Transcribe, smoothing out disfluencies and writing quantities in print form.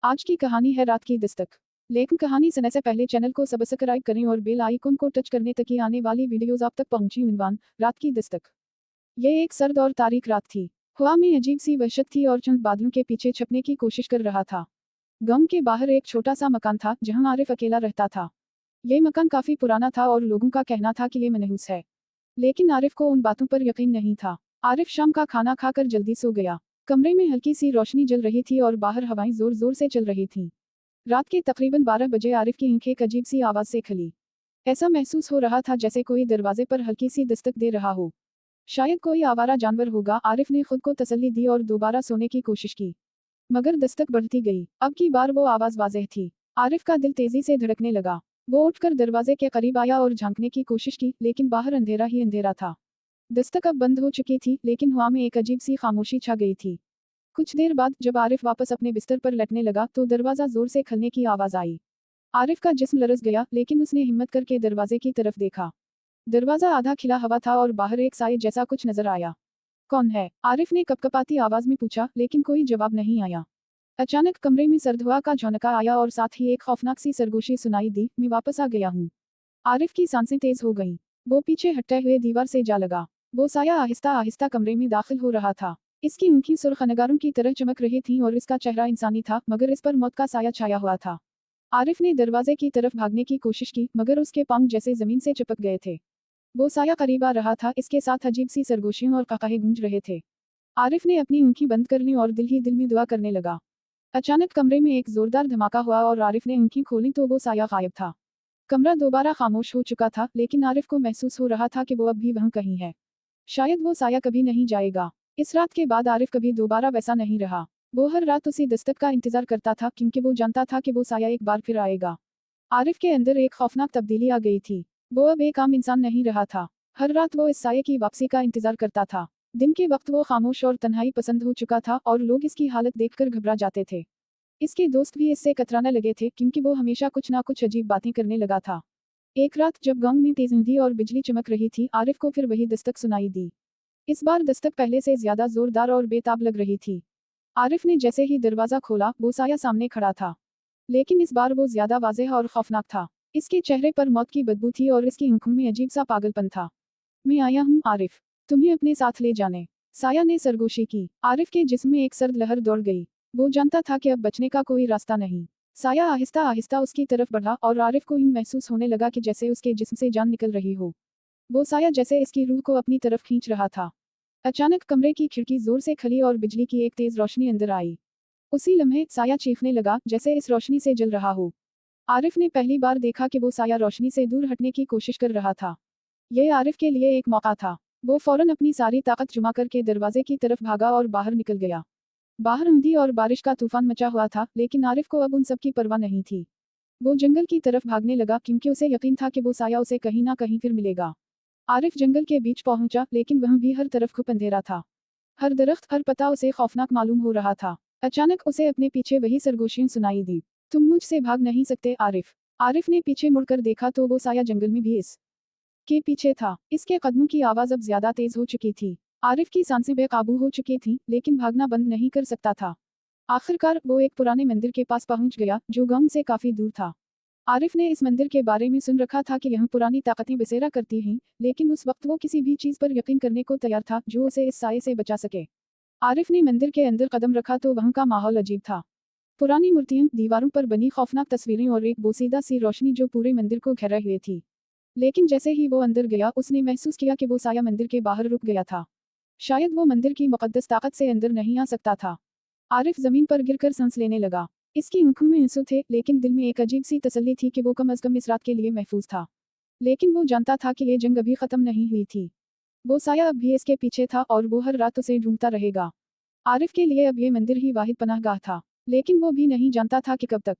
आज की कहानी है रात की दस्तक। लेकिन कहानी सुनने से पहले चैनल को सब्सक्राइब करें और बेल आइकन को टच करने तक ही आने वाली वीडियोस आप तक पहुंची। उन्वान, रात की दस्तक। ये एक सर्द और तारीख रात थी। हवा में अजीब सी वहशत थी और चंद बादलों के पीछे छुपने की कोशिश कर रहा था। गांव के बाहर एक छोटा सा मकान था जहां आरिफ अकेला रहता था। ये मकान काफी पुराना था और लोगों का कहना था कि ये मनहूस है, लेकिन आरिफ को उन बातों पर यकीन नहीं था। आरिफ शाम का खाना खाकर जल्दी सो गया। कमरे में हल्की सी रोशनी जल रही थी और बाहर हवाएं जोर जोर से चल रही थीं। रात के तकरीबन 12 बजे आरिफ की आंखें एक अजीब सी आवाज से खुली। ऐसा महसूस हो रहा था जैसे कोई दरवाजे पर हल्की सी दस्तक दे रहा हो। शायद कोई आवारा जानवर होगा। आरिफ ने खुद को तसल्ली दी और दोबारा सोने की कोशिश की, मगर दस्तक बढ़ती गई। अब की बार वो आवाज वाज़ेह थी। आरिफ का दिल तेजी से धड़कने लगा। वो उठकर दरवाजे के करीब आया और झांकने की कोशिश की, लेकिन बाहर अंधेरा ही अंधेरा था। दस्तक अब बंद हो चुकी थी, लेकिन हवा में एक अजीब सी खामोशी छा गई थी। कुछ देर बाद जब आरिफ वापस अपने बिस्तर पर लेटने लगा तो दरवाजा जोर से खुलने की आवाज आई। आरिफ का जिस्म लरज़ गया, लेकिन उसने हिम्मत करके दरवाजे की तरफ देखा। दरवाजा आधा खिला हुआ था और बाहर एक साए जैसा कुछ नजर आया। कौन है? आरिफ ने कपकपाती आवाज में पूछा, लेकिन कोई जवाब नहीं आया। अचानक कमरे में सर्द हवा का झोंका आया और साथ ही एक खौफनाक सी सरगोशी सुनाई दी, मैं वापस आ गया हूँ। आरिफ की सांसें तेज हो गईं। वो पीछे हटते हुए दीवार से जा लगा। वो साया आहिस्ता आहिस्ता कमरे में दाखिल हो रहा था। इसकी आंखें सुर्ख अंगारों की तरह चमक रही थीं और इसका चेहरा इंसानी था, मगर इस पर मौत का साया छाया हुआ था। आरिफ ने दरवाजे की तरफ भागने की कोशिश की, मगर उसके पांव जैसे जमीन से चिपक गए थे। वो साया करीब आ रहा था, इसके साथ अजीब सी सरगोशियों और ककाहे गूंज रहे थे। आरिफ ने अपनी आंखें बंद कर लीं और दिल ही दिल में दुआ करने लगा। अचानक कमरे में एक जोरदार धमाका हुआ और आरिफ ने आंखें खोलीं तो वो साया गायब था। कमरा दोबारा खामोश हो चुका था, लेकिन आरिफ को महसूस हो रहा था कि वो अब भी वहां कहीं है। शायद वो साया कभी नहीं जाएगा। इस रात के बाद आरिफ कभी दोबारा वैसा नहीं रहा। वो हर रात उसी दस्तक का इंतजार करता था, क्योंकि वो जानता था कि वो साया एक बार फिर आएगा। आरिफ के अंदर एक खौफनाक तब्दीली आ गई थी। वो अब एक आम इंसान नहीं रहा था। हर रात वो इस साये की वापसी का इंतजार करता था। दिन के वक्त वो खामोश और तन्हाई पसंद हो चुका था और लोग इसकी हालत देखकर घबरा जाते थे। इसके दोस्त भी इससे कतराने लगे थे, क्योंकि वो हमेशा कुछ ना कुछ अजीब बातें करने लगा था। एक रात जब गांव में तेज आंधी और बिजली चमक रही थी, आरिफ को फिर वही दस्तक सुनाई दी। इस बार दस्तक पहले से ज्यादा जोरदार और बेताब लग रही थी। आरिफ ने जैसे ही दरवाजा खोला, वो साया सामने खड़ा था, लेकिन इस बार वो ज्यादा वाज़ेह और खौफनाक था। इसके चेहरे पर मौत की बदबू थी और इसकी आंखों में अजीब सा पागलपन था। मैं आया हूँ आरिफ, तुम्हें अपने साथ ले जाने, साया ने सरगोशी की। आरिफ के जिस्म में एक सर्द लहर दौड़ गई। वो जानता था कि अब बचने का कोई रास्ता नहीं। साया आहिस्ता आहिस्ता उसकी तरफ बढ़ा और आरिफ को यूं महसूस होने लगा कि जैसे उसके जिस्म से जान निकल रही हो। वो साया जैसे इसकी रूह को अपनी तरफ खींच रहा था। अचानक कमरे की खिड़की जोर से खुली और बिजली की एक तेज रोशनी अंदर आई। उसी लम्हे साया चीखने लगा, जैसे इस रोशनी से जल रहा हो। आरिफ ने पहली बार देखा कि वो साया रोशनी से दूर हटने की कोशिश कर रहा था। यह आरिफ के लिए एक मौका था। वो फौरन अपनी सारी ताकत जुमा करके दरवाजे की तरफ भागा और बाहर निकल गया। बाहर आंधी और बारिश का तूफान मचा हुआ था, लेकिन आरिफ को अब उन सब की परवाह नहीं थी। वो जंगल की तरफ भागने लगा, क्योंकि उसे यकीन था कि वो साया उसे कहीं ना कहीं फिर मिलेगा। आरिफ जंगल के बीच पहुंचा, लेकिन वहां भी हर तरफ खूब अंधेरा था। हर दरख्त, हर पत्ता उसे खौफनाक मालूम हो रहा था। अचानक उसे अपने पीछे वही सरगोशियां सुनाई दी। तुम मुझसे भाग नहीं सकते आरिफ। आरिफ ने पीछे मुड़कर देखा तो वो साया जंगल में भी इस के पीछे था। इसके कदमों की आवाज अब ज्यादा तेज हो चुकी थी। आरिफ की सांसें बेकाबू हो चुकी थीं, लेकिन भागना बंद नहीं कर सकता था। आखिरकार वो एक पुराने मंदिर के पास पहुंच गया, जो गांव से काफी दूर था। आरिफ ने इस मंदिर के बारे में सुन रखा था कि यहाँ पुरानी ताकतें बसेरा करती हैं, लेकिन उस वक्त वो किसी भी चीज पर यकीन करने को तैयार था जो उसे इस साये से बचा सके। आरिफ ने मंदिर के अंदर कदम रखा तो वहाँ का माहौल अजीब था। पुरानी मूर्तियां, दीवारों पर बनी खौफनाक तस्वीरें और एक बोसीदा सी रोशनी जो पूरे मंदिर को घेरे हुए थी। लेकिन जैसे ही वो अंदर गया, उसने महसूस किया कि वो साया मंदिर के बाहर रुक गया था। शायद वो मंदिर की मुकद्दस ताकत से अंदर नहीं आ सकता था। आरिफ जमीन पर गिरकर सांस लेने लगा। इसकी आंखों में आंसू थे, लेकिन दिल में एक अजीब सी तसल्ली थी कि वो कम अज कम इस रात के लिए महफूज था। लेकिन वो जानता था कि ये जंग अभी खत्म नहीं हुई थी। वो साया अब भी इसके पीछे था और वो हर रात उसे ढूंढता रहेगा। आरिफ के लिए अब ये मंदिर ही वाहिद पनाहगाह था, लेकिन वो भी नहीं जानता था कि कब तक।